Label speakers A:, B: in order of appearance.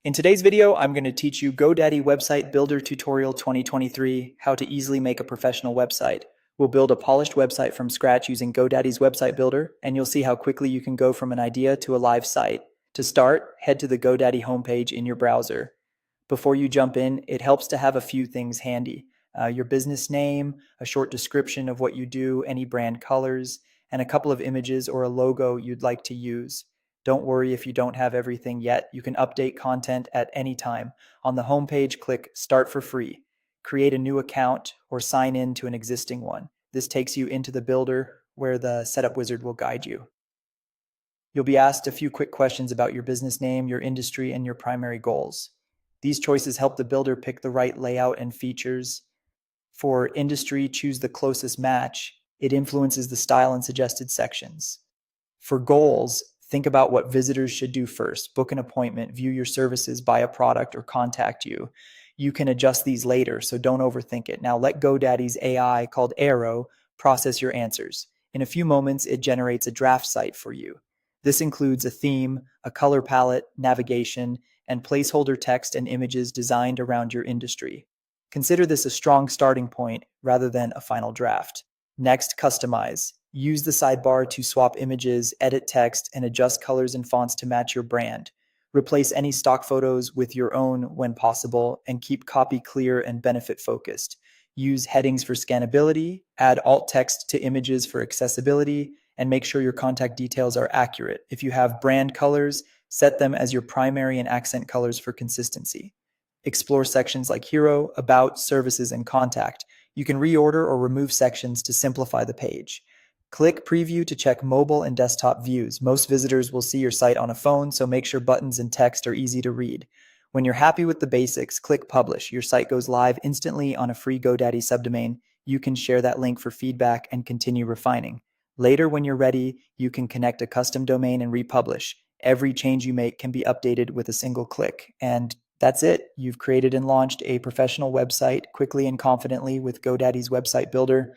A: In today's video, I'm going to teach you GoDaddy Website Builder Tutorial 2023, how to easily make a professional website. We'll build a polished website from scratch using GoDaddy's website builder, and you'll see how quickly you can go from an idea to a live site. To start, head to the GoDaddy homepage in your browser. Before you jump in, it helps to have a few things handy. Your business name, a short description of what you do, any brand colors, and a couple of images or a logo you'd like to use. Don't worry if you don't have everything yet. You can update content at any time. On the homepage, click Start for Free. Create a new account or sign in to an existing one. This takes you into the builder where the setup wizard will guide you. You'll be asked a few quick questions about your business name, your industry, and your primary goals. These choices help the builder pick the right layout and features. For industry, choose the closest match. It influences the style and suggested sections. For goals, think about what visitors should do first. Book an appointment, view your services, buy a product, or contact you. You can adjust these later, so don't overthink it. Now let GoDaddy's AI, called Arrow, process your answers. In a few moments, it generates a draft site for you. This includes a theme, a color palette, navigation, and placeholder text and images designed around your industry. Consider this a strong starting point rather than a final draft. Next, customize. Use the sidebar to swap images, edit text, and adjust colors and fonts to match your brand. Replace any stock photos with your own when possible, and keep copy clear and benefit focused. Use headings for scannability, add alt text to images for accessibility, and make sure your contact details are accurate. If you have brand colors, set them as your primary and accent colors for consistency. Explore sections like Hero, About, Services, and Contact. You can reorder or remove sections to simplify the page. Click Preview to check mobile and desktop views. Most visitors will see your site on a phone, so make sure buttons and text are easy to read. When you're happy with the basics, click Publish. Your site goes live instantly on a free GoDaddy subdomain. You can share that link for feedback and continue refining. Later, when you're ready, you can connect a custom domain and republish. Every change you make can be updated with a single click. And that's it. You've created and launched a professional website quickly and confidently with GoDaddy's website builder.